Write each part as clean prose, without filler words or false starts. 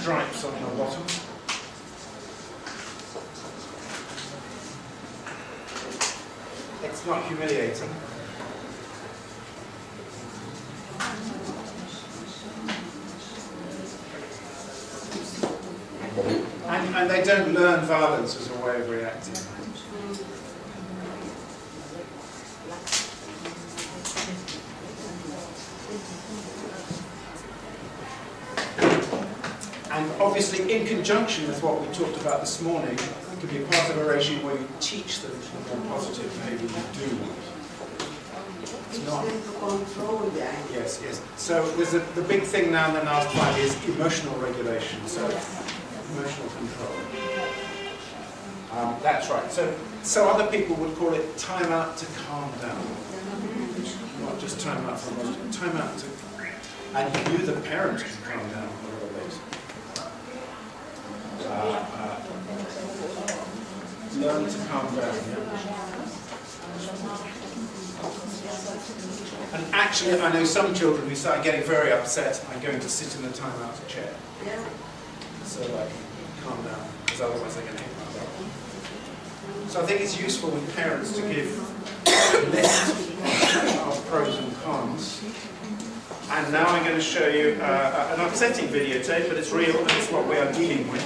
stripes on the bottom. It's not humiliating. And they don't learn violence as a way of reacting. And obviously, in conjunction with what we talked about this morning, it could be a part of a regime where you teach them the more positive behaviour you do. It's not. Yes, yes. So there's the big thing now in the last 5 years, emotional regulation. So emotional control. That's right. So other people would call it time out to calm down. Not just time out for emotion, time out to. And you, the parent, can calm down a little bit. Learn to calm down. Yeah? And actually, I know some children who start getting very upset and going to sit in the time-out chair. Yeah. So, like, calm down, because otherwise they're going to hit my dog. So I think it's useful with parents to give a list of pros and cons. And now I'm going to show you an upsetting videotape, but it's real, and it's what we are dealing with.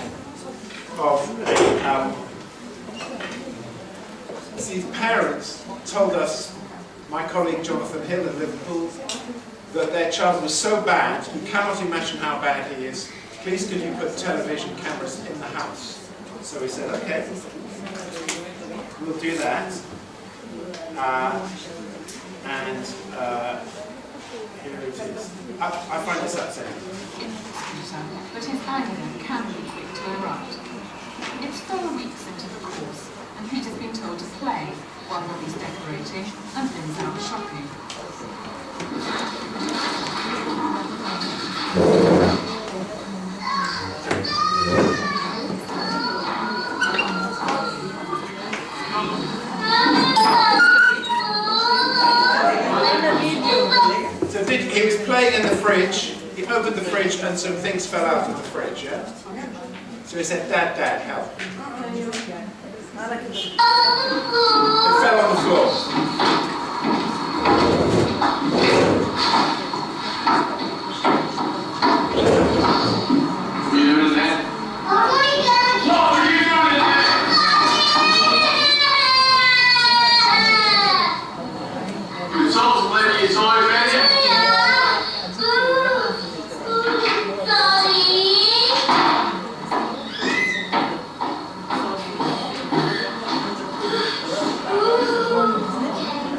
These parents told us, my colleague Jonathan Hill in Liverpool, that their child was so bad, you cannot imagine how bad he is. Please could you put television cameras in the house? So we said, okay, we'll do that. Here it is. I find this upsetting. But his anger can be quick to erupt. It's 4 weeks into the course, and Peter's been told to play while Robbie's decorating and Lynn's out shopping. So he was playing in the fridge, he opened the fridge and some things fell out of the fridge, yeah? So he said, Dad, help. It fell on the floor. You doing that? What are you doing there? You told us lady it's always ready.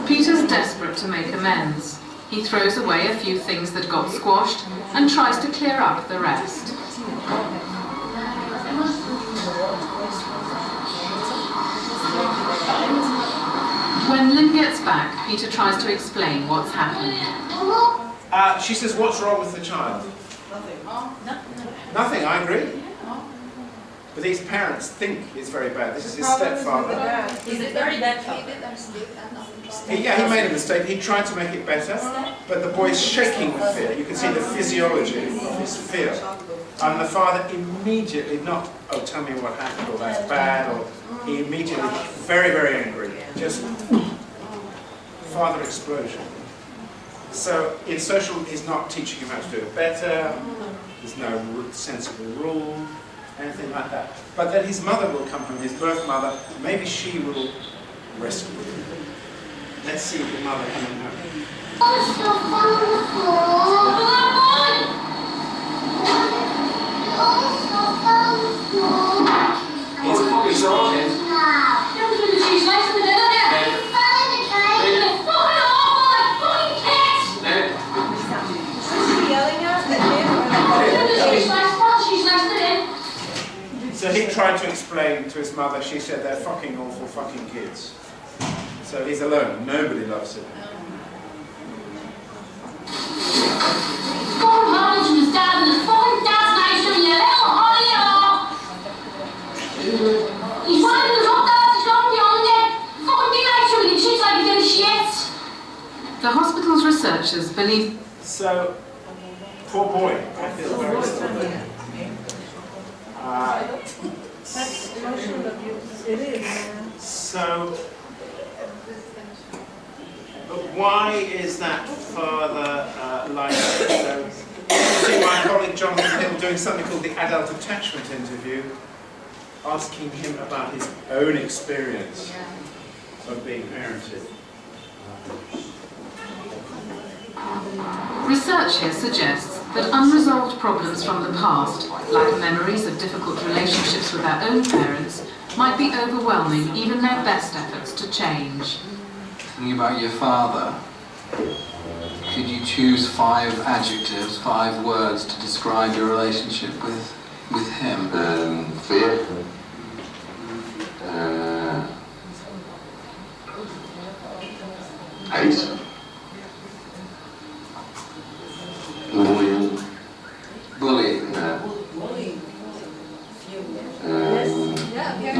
Peter's desperate to make amends. He throws away a few things that got squashed and tries to clear up the rest. When Lynn gets back, Peter tries to explain what's happened. She says, what's wrong with the child? Nothing, I agree. But these parents think it's very bad. This is his stepfather. Is it very bad? Yeah, he made a mistake. He tried to make it better, but the boy's shaking with fear. You can see the physiology of his fear. And the father immediately, not, oh, tell me what happened, or that's bad, or he immediately, very, very angry. Just, father explosion. So in social, he's not teaching him how to do it better. There's no sensible rule, anything like that. But then his mother will come home, his birth mother, maybe she will rescue him. Let's see the mother coming home. He's talking. So he tried to explain to his mother, she said they're fucking awful fucking kids. So he's alone, nobody loves him. The hospital's researchers believe... So, poor boy, I feel very sorry. So, but why is that father like that? So, you see my colleague Jonathan Hill doing something called the adult attachment interview, asking him about his own experience of being parented. Research here suggests that unresolved problems from the past, like memories of difficult relationships with their own parents, might be overwhelming even their best efforts to change. Thinking about your father, could you choose 5 adjectives, 5 words to describe your relationship with him? Fear. Hate. Bullying. Bullying.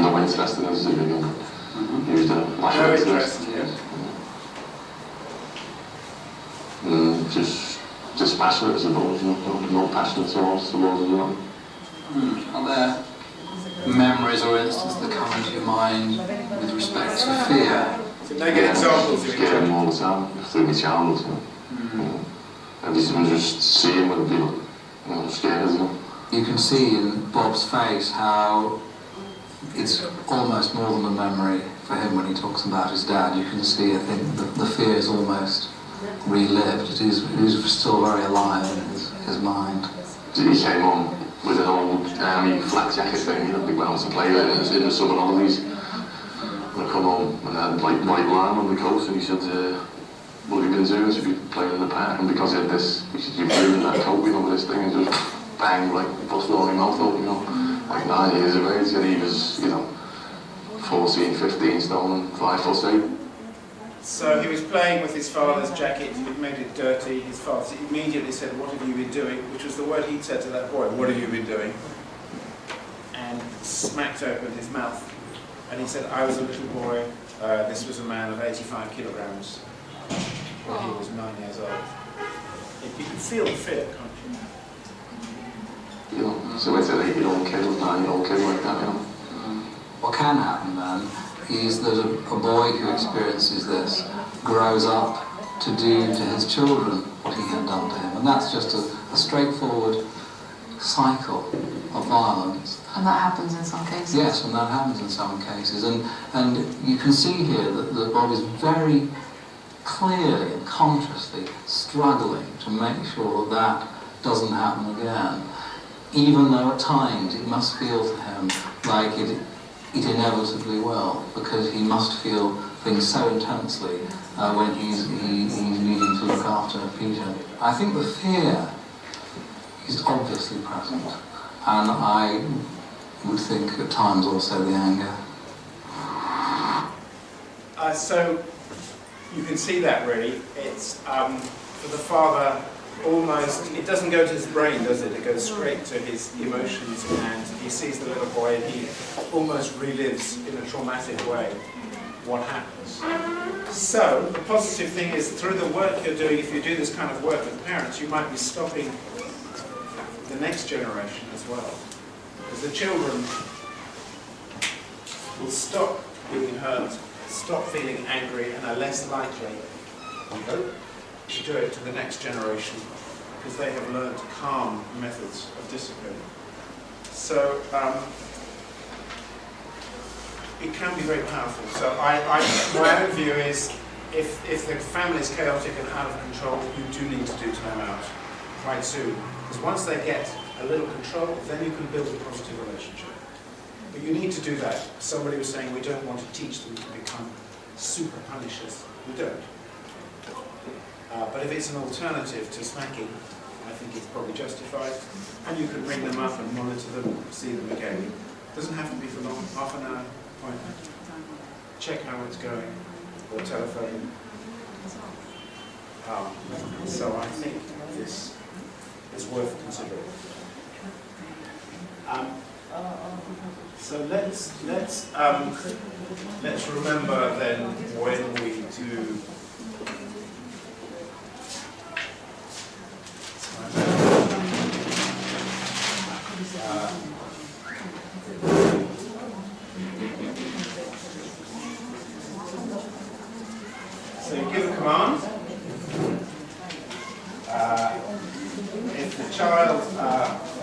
No interest in us, used a lack No of interest, interest. Just passionate, I suppose, no passion towards it all. Are there memories or instances that come into your mind with respect to fear? So they get examples of Scared him all the time, through my childhood. And just see him and be scared, You can see in Bob's face how it's almost more than a memory for him when he talks about his dad. You can see, I think, the fear is almost relived. It is still very alive in his mind. He came on with an old army flak jacket thing, big mountain to play with in the summer holidays. And I come home and I had like white line on the coat, and he said, what have you been doing? If you playing in the park? And because he had this, he said, you've ruined that coat, with this thing, and just bang, like busted all my mouth open, like 9 years of age, and he was, 14, 15 stone and 5'8". So he was playing with his father's jacket, he'd made it dirty, his father immediately said, what have you been doing? Which was the word he'd said to that boy, what have you been doing? And smacked open his mouth. And he said, I was a little boy, this was a man of 85 kilograms when he was 9 years old. You can feel the fear, can't you? So it's an 8-year-old kid or 9-year-old kid like that, What can happen then is that a boy who experiences this grows up to do to his children what he had done to him. And that's just a straightforward cycle of violence. And that happens in some cases? Yes, and that happens in some cases. And you can see here that Bob is very clearly and consciously struggling to make sure that doesn't happen again. Even though at times it must feel to him like it inevitably will, because he must feel things so intensely when he's needing to look after Peter. I think the fear is obviously present, and I would think at times also the anger. So you can see that really. It's for the father almost, it doesn't go to his brain, does it? It goes straight to his emotions, and he sees the little boy and he almost relives in a traumatic way what happens. So the positive thing is, through the work you're doing, if you do this kind of work with parents, you might be stopping the next generation as well. Because the children will stop being hurt, stop feeling angry, and are less likely, we hope, to do it to the next generation, because they have learned calm methods of discipline. So it can be very powerful. So my own view is, if the family is chaotic and out of control, you do need to do time out quite soon. Because once they get a little control, then you can build a positive relationship. But you need to do that. Somebody was saying we don't want to teach them to become super punishers. We don't. But if it's an alternative to smacking, I think it's probably justified. And you can ring them up and monitor them, see them again. It doesn't have to be for long, half an hour appointment. Check how it's going, or telephone. So I think this is worth considering. So let's remember then when we do.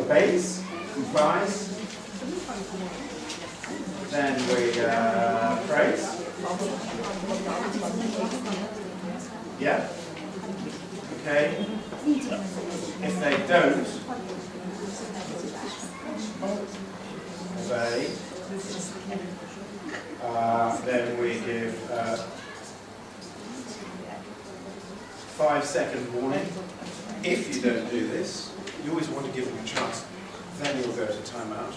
obeys, complies. Then we praise. Yeah? Okay. If they don't obey, then we give 5-second warning. If you don't do this, you always want to give them a chance. Then you'll go to timeout.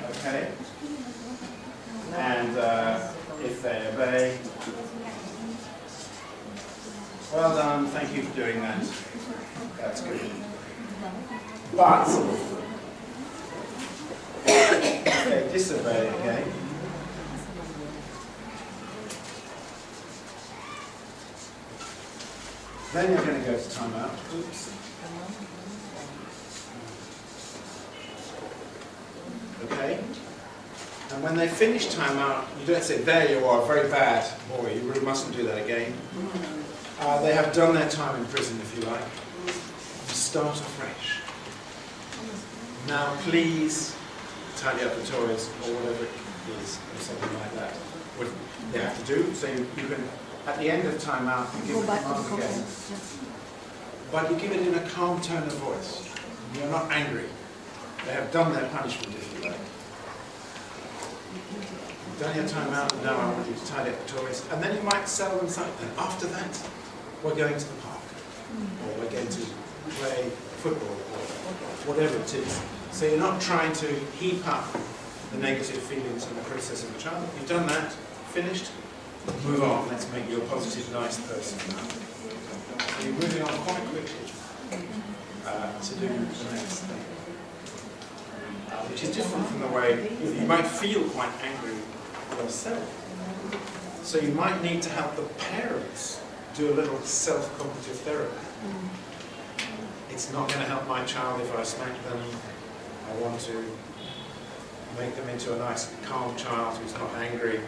Okay? And if they obey, well done, thank you for doing that. That's good. But if they disobey again, then you're going to go to timeout. Oops. Okay? And when they finish timeout, you don't say, there you are, very bad boy, you really mustn't do that again. They have done their time in prison, if you like. You start afresh. Now please tidy up the toys, or whatever it is, or something like that. What they have to do, so you can, at the end of timeout, you give it a command again. But you give it in a calm tone of voice. You're not angry. They have done their punishment, if you like. You've done your time out, and now I want you to tidy up the toys. And then you might sell them something. After that, we're going to the park. Or we're going to play football, or whatever it is. So you're not trying to heap up the negative feelings and the criticism of the child. You've done that, finished, move on. Let's make you a positive, nice person. So you're moving on quite quickly to do the next thing. Which is different from the way you might feel quite angry yourself. So you might need to help the parents do a little self-cognitive therapy. It's not going to help my child if I smack them. I want to make them into a nice, calm child who's not angry.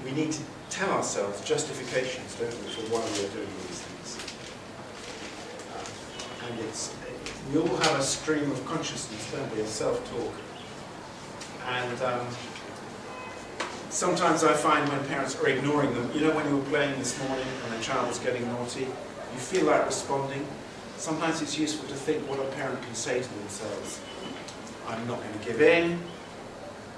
We need to tell ourselves justifications, don't we, for why we're doing these things. And we all have a stream of consciousness, don't we, of self-talk. And sometimes I find when parents are ignoring them, you know when you were playing this morning and a child was getting naughty, you feel like responding. Sometimes it's useful to think what a parent can say to themselves. I'm not going to give in,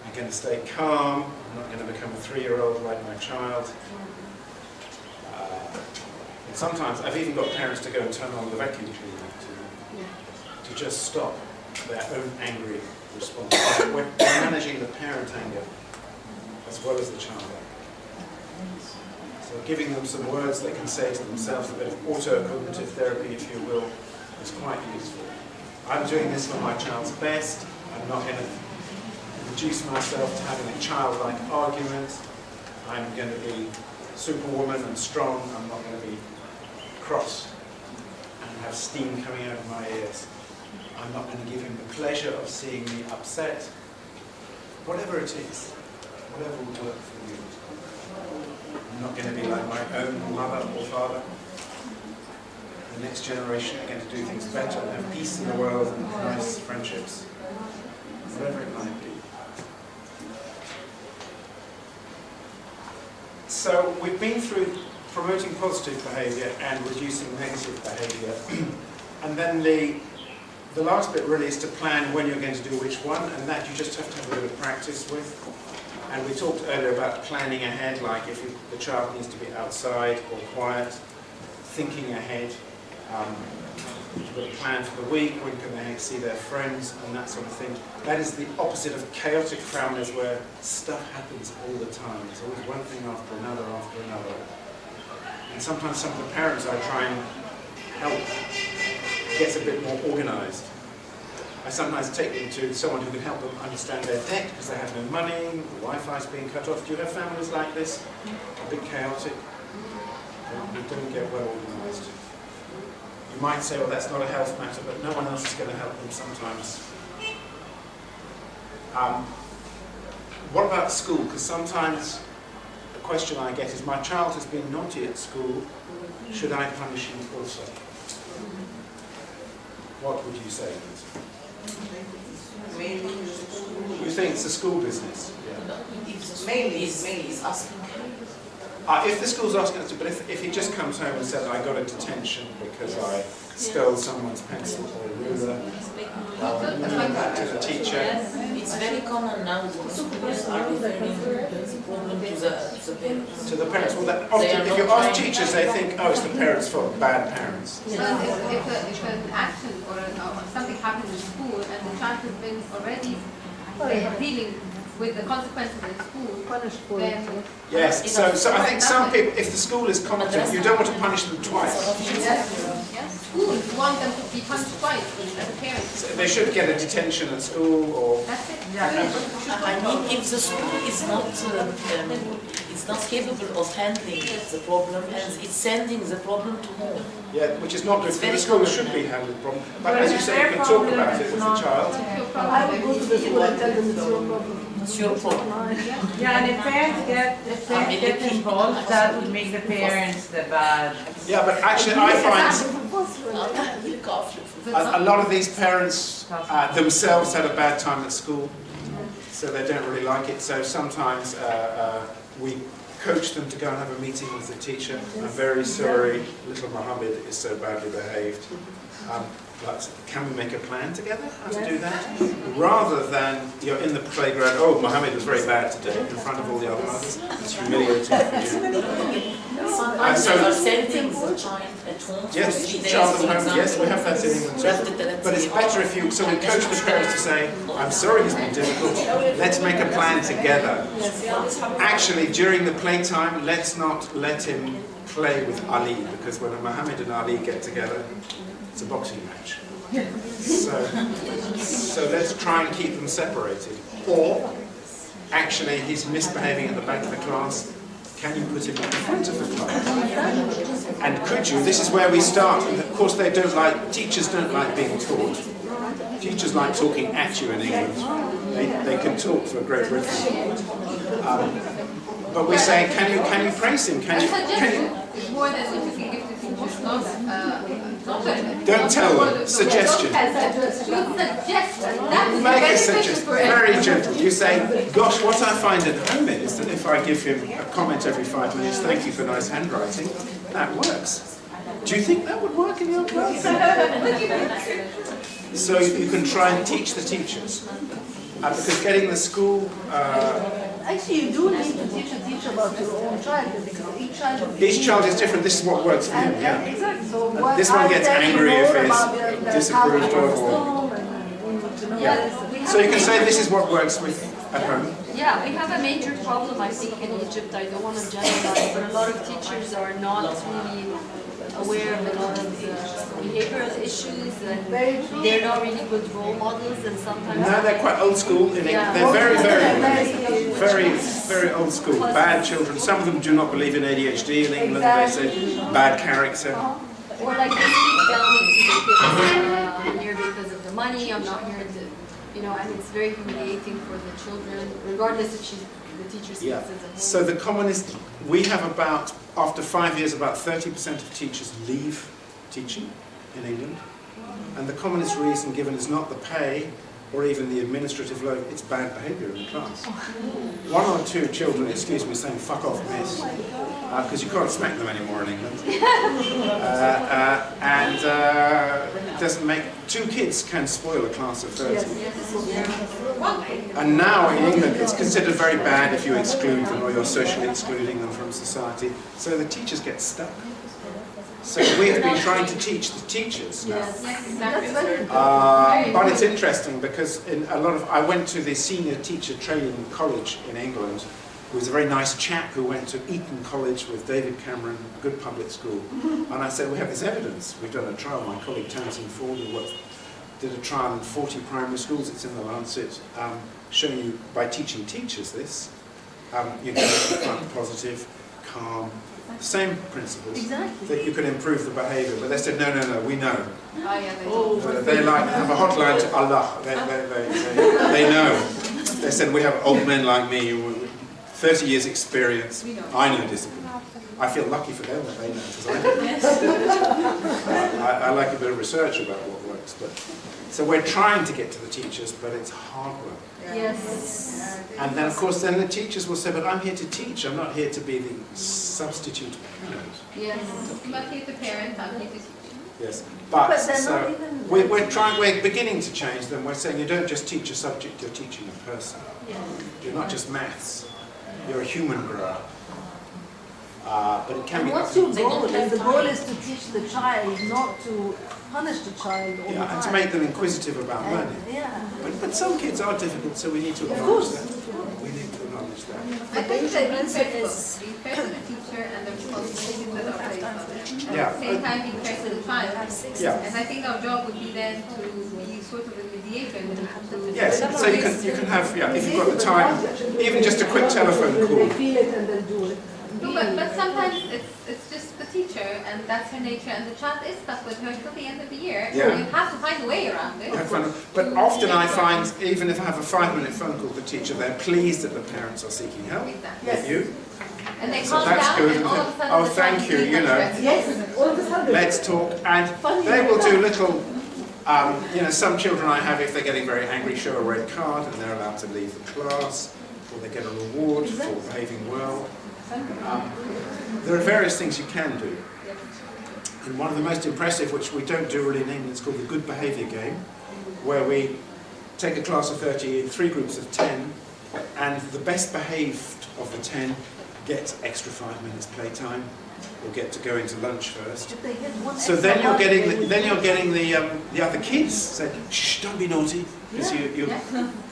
I'm going to stay calm, I'm not going to become a 3-year-old like my child. And sometimes I've even got parents to go and turn on the vacuum cleaner to just stop their own angry response. We're managing the parent anger as well as the child anger. So giving them some words they can say to themselves, a bit of auto-cognitive therapy, if you will, is quite useful. I'm doing this for my child's best. I'm not going to reduce myself to having a childlike argument. I'm going to be superwoman and strong. I'm not going to be cross and have steam coming out of my ears. I'm not going to give him the pleasure of seeing me upset. Whatever it is, whatever will work for you. I'm not going to be like my own mother or father. The next generation are going to do things better and have peace in the world and nice friendships. Whatever it might be. So we've been through promoting positive behaviour and reducing negative behaviour. And then the last bit really is to plan when you're going to do which one, and that you just have to have a bit of practice with. And we talked earlier about planning ahead, like if the child needs to be outside or quiet, thinking ahead. You've got a plan for the week, when can they see their friends, and that sort of thing. That is the opposite of chaotic families where stuff happens all the time. It's always one thing after another after another. And sometimes some of the parents I try and help get a bit more organised. I sometimes take them to someone who can help them understand their debt because they have no money, the Wi-Fi's being cut off. Do you have families like this? A bit chaotic? They don't get well organised. You might say, well, that's not a health matter, but no one else is going to help them sometimes. What about school? Because sometimes the question I get is, my child has been naughty at school, should I punish him also? What would you say? Mainly You think it's a school business? mainly is asking. If the school's asking us to, but if he just comes home and says, I got a detention because I stole someone's pencil or ruler, to the teacher. It's very common now that the schools are referring the problem to the parents. To the parents. Well, that often, if you ask teachers, they think, oh, it's the parents' fault, bad parents. If an action or something happens in school and the child has been already dealing with the consequences in school, then... Yes, so I think some people, if the school is competent, you don't want to punish them twice. Yes, schools want them to be punished twice as a parent. So they should get a detention at school or... That's it. I mean, if the school is not capable of handling the problem and it's sending the problem to home. Yeah, which is not good. The very school common. should be handling the problem. But as you say, you can talk about it with the child. I would go to the school and tell them it's your problem. It's your problem. Yeah, and if parents get involved, that would make the parents the bad. Yeah, but actually I find I a lot of these parents themselves had a bad time at school, so they don't really like it. So sometimes we coach them to go and have a meeting with the teacher. I'm very sorry, little Mohammed is so badly behaved. But can we make a plan together how to do that? Rather than you're in the playground, oh, Mohammed was very bad today, in front of all the other others. It's humiliating for you. Sometimes they are sending the child at home for 3 Yes, days, child for at home, example. yes, we have that in England too. But it's better if you, so we coach the parents to say, I'm sorry it's been difficult, let's make a plan together. Actually, during the playtime, let's not let him play with Ali, because when Mohammed and Ali get together, it's a boxing match. So let's try and keep them separated. Or, actually, he's misbehaving at the back of the class. Can you put him at the front of the class? And could you? This is where we start. And of course, they don't like. Teachers don't like being taught. Teachers like talking at you in England. They can talk for Great Britain. But we say, can you praise him? Can you? More than if you can give the teachers Don't tell them. Suggestion. Make a suggestion. Very gentle. You say, gosh, what I find at home is that if I give him a comment every 5 minutes, thank you for nice handwriting, that works. Do you think that would work in your class? So you can try and teach the teachers. Because getting the school... Actually, you do need to teach about your own child, because each child is different. This is what works for him, yeah. Exactly. So This one gets angry if it's disapproved of. Or... Yeah. So you can say this is what works with at home. Yeah, we have a major problem, I think, in Egypt. I don't want to generalize, but a lot of teachers are not really aware of a lot of behavioral issues, and they're not really good role models, and sometimes... No, they're quite old school. Yeah. They're very old school. Bad children. Some of them do not believe in ADHD in England. They say bad character. Or like they speak down to the kids, I'm here because of the money, I'm not here to, you know, and it's very humiliating for the children, regardless if the teacher speaks as a whole. So the communist, we have about, after 5 years, about 30% of teachers leave teaching in England. And the commonest reason given is not the pay or even the administrative load, it's bad behaviour in the class. 1 or 2 children, excuse me, saying, fuck off, miss, because you can't smack them anymore in England. It doesn't make, 2 kids can spoil a class of 30. And now in England, it's considered very bad if you exclude them or you're socially excluding them from society. So the teachers get stuck. So we have been trying to teach the teachers now. But it's interesting because in a lot of, I went to the senior teacher training college in England, who was a very nice chap who went to Eton College with David Cameron, a good public school. And I said, we have this evidence. We've done a trial. My colleague Tamsin Ford, who did a trial in 40 primary schools. It's in the Lancet, showing you by teaching teachers this, you can front positive, calm, same principles, that you can improve the behaviour. But they said, no, we know. They like have a hotline to Allah. They know. They said, we have old men like me, 30 years experience. I know discipline. I feel lucky for them that they know, because I like a bit of research about what works. But so we're trying to get to the teachers, but it's hard work. Yes. And then, of course, then the teachers will say, but I'm here to teach, I'm not here to be the substitute parent. Yes. I'm not here to parent, I'm here to teach. Yes, but But they're so not even- we're beginning to change them. We're saying you don't just teach a subject, you're teaching a person. You're not just maths, you're a human grower. But it can And be... what's your goal? And the goal is to teach the child, not to punish the child all the Yeah, time. and to make them inquisitive about learning. Yeah. But some kids are difficult, so we need to acknowledge course. that. We need to acknowledge that. I think that being fair to both, being fair to the teacher and the responsibilities that are placed on them. And Yeah. at the same time being fair to the child. Yeah. And I think our job would be then to be sort of a mediator. Yes, so you can have, yeah, if you've got the time, even just a quick telephone They call. feel it and then do it. No, but sometimes it's just the teacher and that's her nature and the child is stuck with her till the end of the year. Yeah. So you have to find a way around it. Have fun. But often I find, even if I have a 5-minute phone call with the teacher, they're pleased that the parents are seeking help Exactly. with you. And they So calm that's down good. and all of a sudden Oh, the thank child you, is you know. interested. Yes, all of a sudden. Let's talk. And they will do little, you know, some children I have, if they're getting very angry, show a red card and they're allowed to leave the class, or they get a reward for behaving well. There are various things you can do. And one of the most impressive, which we don't do really in England, is called the good behaviour game, where we take a class of 30 in 3 groups of 10, and the best behaved of the 10 get extra 5 minutes playtime, or get to go into lunch first. If they get one So extra then you're hug, getting they would- the other kids say, shh, don't be naughty, because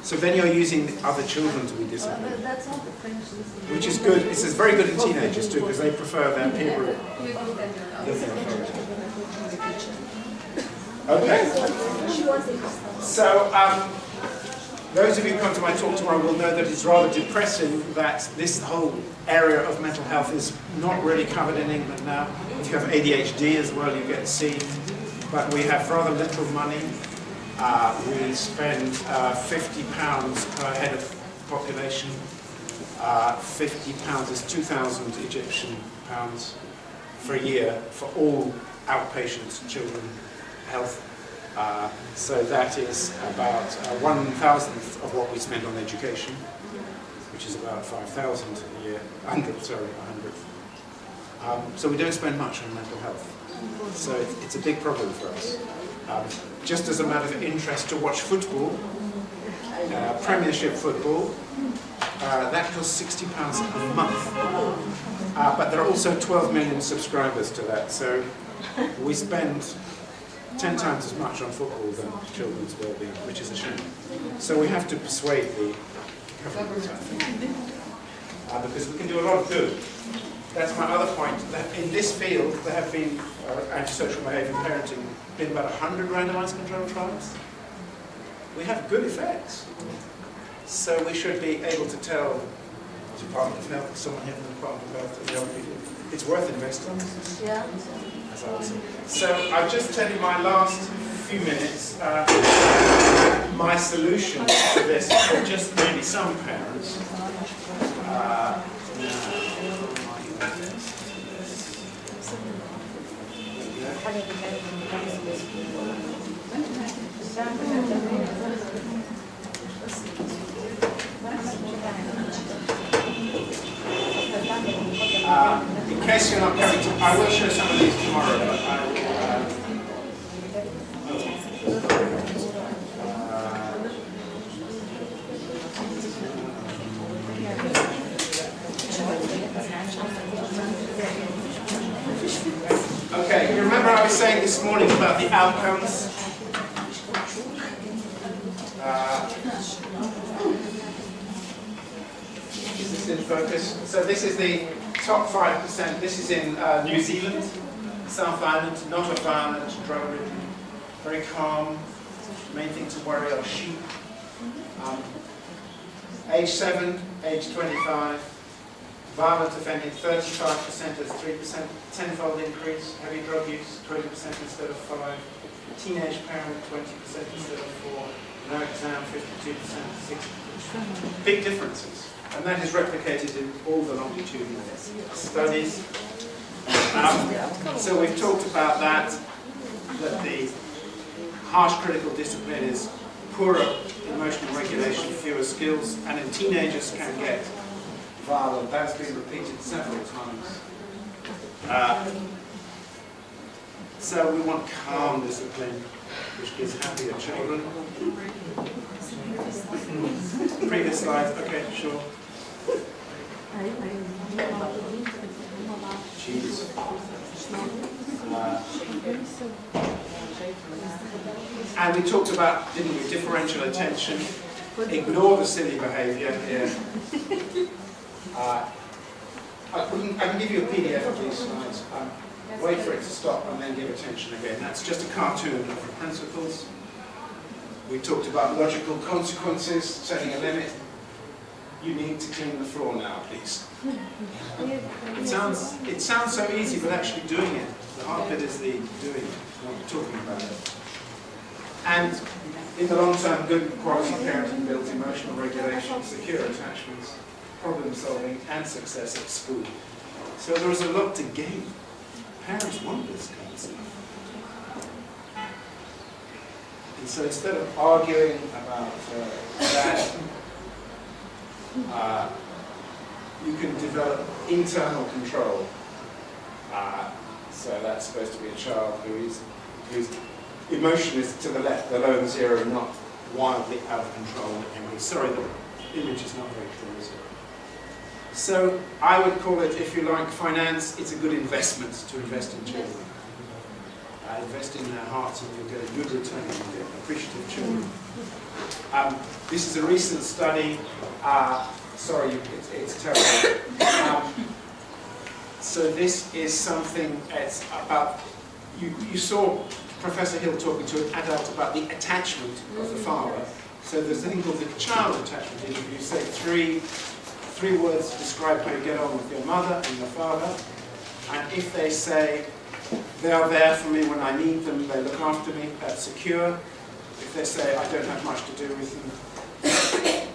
so then you're using the other children to be disciplined, That's all the French listen. which is good. It's very good in teenagers too, because they prefer their peer group. Okay. So those of you who come to my talk tomorrow will know that it's rather depressing that this whole area of mental health is not really covered in England now. If you have ADHD as well, you get seen. But we have rather little money. We spend £50 per head of population. £50 is 2,000 Egyptian pounds for a year for all outpatient children health. So that is about 1,000th of what we spend on education, which is about 5,000 a year, 100th. So we don't spend much on mental health. So it's a big problem for us. Just as a matter of interest, to watch football, Premiership football, that costs £60 a month. But there are also 12 million subscribers to that, so we spend 10 times as much on football than children's well-being, which is a shame. So we have to persuade the government, I think, because we can do a lot of good. That's my other point, that in this field there have been, antisocial behaviour parenting, been about 100 randomised controlled trials. We have good effects. So we should be able to tell the Department of Health, someone here from the Department of Health, that young people, it's worth investing. Yeah. As I was saying. So I'll just tell you my last few minutes, my solution to this for just really some parents. In case you're not coming to, I will show some of these tomorrow, but I will, okay, you remember I was saying this morning about the outcomes? Is this in focus? So this is the top 5%. This is in New Zealand, South Island, not a violent, drug-ridden, very calm. Main thing to worry are sheep. Age 7, age 25. Violent offending, 35% as 3%, tenfold increase. Heavy drug use, 20% instead of 5. Teenage parent, 20% instead of 4. No exam, 52%, 60%. Big differences. And that is replicated in all the longitudinal studies. So we've talked about that the harsh critical discipline is poorer emotional regulation, fewer skills, and in teenagers can get violent. That's been repeated several times. So we want calm discipline, which gives happier children. Previous slide, okay, sure. Jeez. And we talked about, didn't we, differential attention. Ignore the silly behaviour here. I can give you a PDF of these slides. Wait for it to stop and then give attention again. That's just a cartoon of the principles. We talked about logical consequences, setting a limit. You need to clean the floor now, please. It sounds so easy, but actually doing it. The hard bit is the doing it, not talking about it. And in the long term, good quality parenting builds emotional regulation, secure attachments, problem solving, and success at school. So there is a lot to gain. Parents want this kind of stuff. And so instead of arguing about that, you can develop internal control. So that's supposed to be a child whose emotion is to the left, below the zero, not wildly out of control. Sorry, the image is not very clear, is it? So I would call it, if you like, finance. It's a good investment to invest in children. Invest in their hearts and you'll get a good return. You'll get appreciative children. This is a recent study. Sorry, it's terrible. So this is something, it's about, you saw Professor Hill talking to an adult about the attachment of the father. So there's a thing called the child attachment interview. You say three words to describe how you get on with your mother and your father. And if they say, they are there for me when I need them, they look after me, that's secure. If they say, I don't have much to do with them,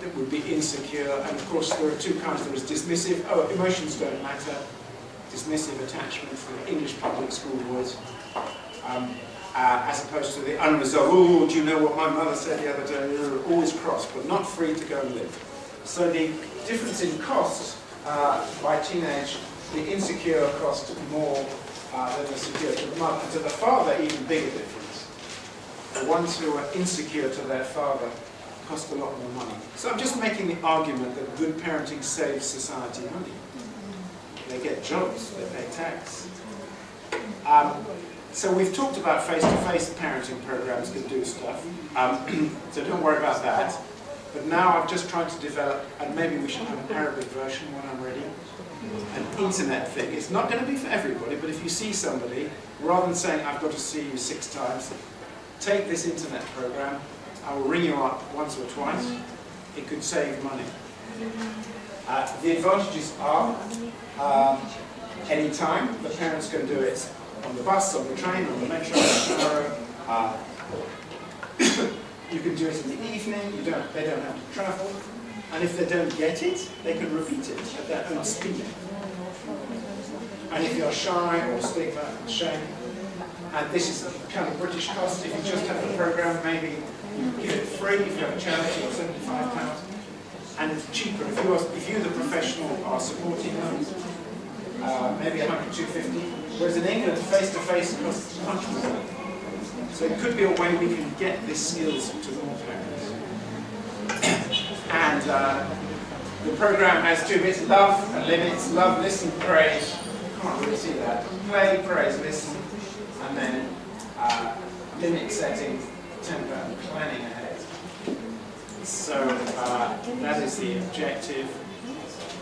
it would be insecure. And of course, there are two kinds. There is dismissive, emotions don't matter. Dismissive attachment, the English public school words, as opposed to the unresolved, oh, do you know what my mother said the other day? Always cross, but not free to go and live. So the difference in cost by teenage, the insecure cost more than the secure. To the mother, and to the father, even bigger difference. The ones who are insecure to their father cost a lot more money. So I'm just making the argument that good parenting saves society money. They get jobs, they pay tax. So we've talked about face-to-face parenting programs that do stuff. So don't worry about that. But now I've just tried to develop, and maybe we should have an Arabic version when I'm ready, an internet thing. It's not going to be for everybody, but if you see somebody, rather than saying, I've got to see you 6 times, take this internet program. I will ring you up once or twice. It could save money. The advantages are any time. The parents can do it on the bus, on the train, on the metro, on the metro. You can do it in the evening. They don't have to travel. And if they don't get it, they can repeat it at their own speed. And if you're shy or stigma and shame, and this is the kind of British cost, if you just have a program, maybe you give it free if you have a charity of £75. And it's cheaper if you, the professional, are supporting them, maybe 100, 250. Whereas in England, face-to-face costs much more. So it could be a way we can get these skills to more parents. And the program has 2 bits: love and limits. Love, listen, praise. Can't really see that. Play, praise, listen, and then limit setting, temper, and planning ahead. So that is the objective,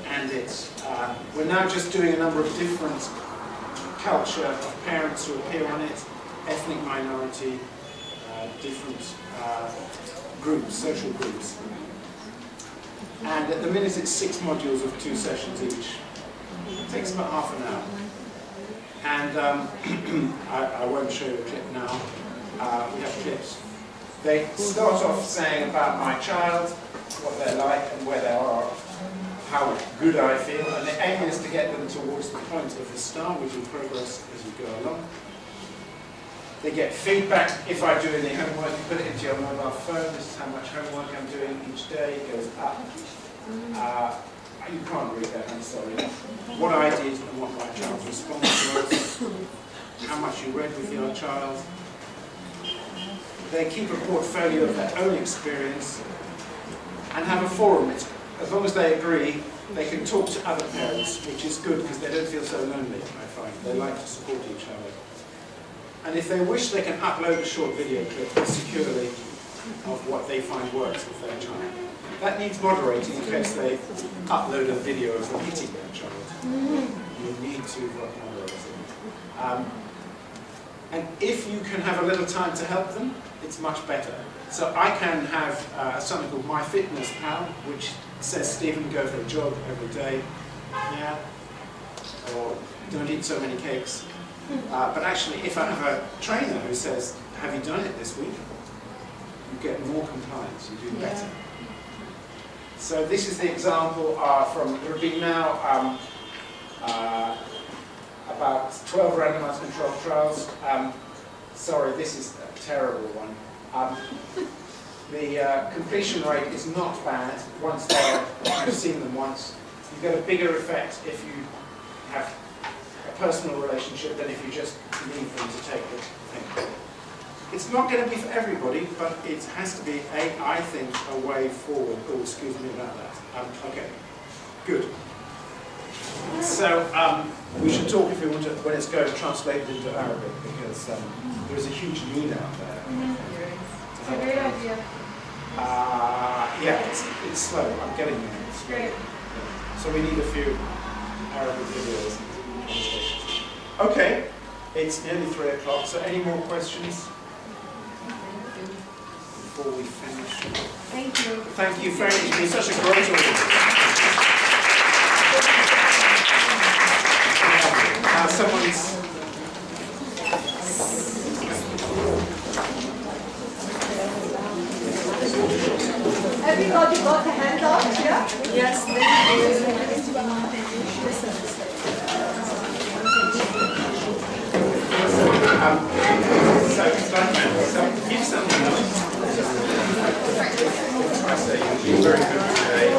and it's we're now just doing a number of different culture of parents who appear on it, ethnic minority, different groups, social groups. And at the minute it's 6 modules of 2 sessions each. It takes about half an hour. And I won't show you a clip now. We have clips. They start off saying about my child, what they're like and where they are, how good I feel, and the aim is to get them towards the point of the star. We do progress as we go along. They get feedback if I do any homework. You put it into your mobile phone. This is how much homework I'm doing each day. It goes up. You can't read that, I'm sorry. What I did and what my child's response was, how much you read with your child. They keep a portfolio of their own experience and have a forum. As long as they agree, they can talk to other parents, which is good because they don't feel so lonely, I find. They like to support each other. And if they wish, they can upload a short video clip securely of what they find works with their child. That needs moderating in case they upload a video of them hitting their child. You need to moderate it. And if you can have a little time to help them, it's much better. So I can have something called MyFitnessPal, which says, Stephen, go for a jog every day. Yeah. Or don't eat so many cakes. But actually, if I have a trainer who says, have you done it this week? You get more compliance, you do better. So this is the example from, there have been now about 12 randomized controlled trials. Sorry, this is a terrible one. The completion rate is not bad once you've seen them once. You get a bigger effect if you have a personal relationship than if you just leave them to take the thing. It's not going to be for everybody, but it has to be, I think, a way forward. Oh, excuse me about that. Okay, good. So we should talk if we want to, when it's going translated into Arabic, because there is a huge need out there. It's a great idea. Yeah, it's slow. I'm getting there. It's great. So we need a few Arabic videos and translations. Okay, it's nearly 3 o'clock. So any more questions before we finish? Thank you. Thank you very much. It's been such a great audience. Someone's. Everybody got a hand up, yeah? Yes, So give something else. I say you're very good today.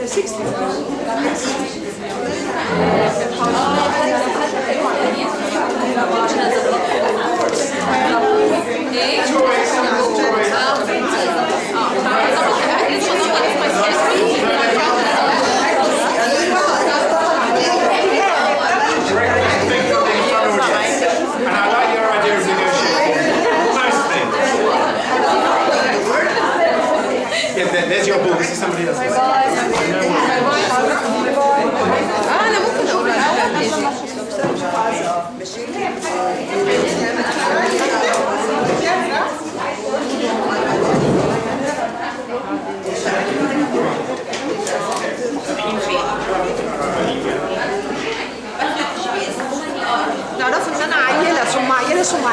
the 60s. There's your ball. This is somebody else's. أنا ممكن أقول نعرف إن أنا عيلة ثم عيلة ثم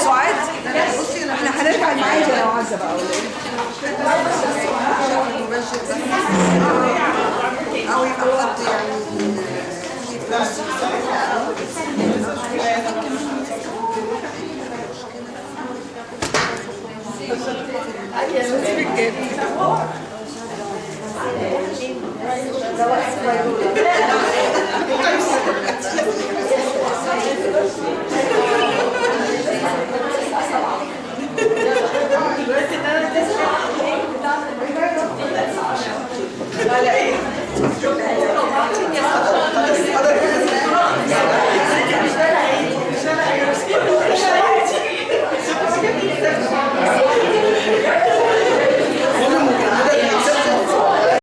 سعاد بصي احنا هنرجع معاكي لو عايزة بقى أو يبقى حط يعني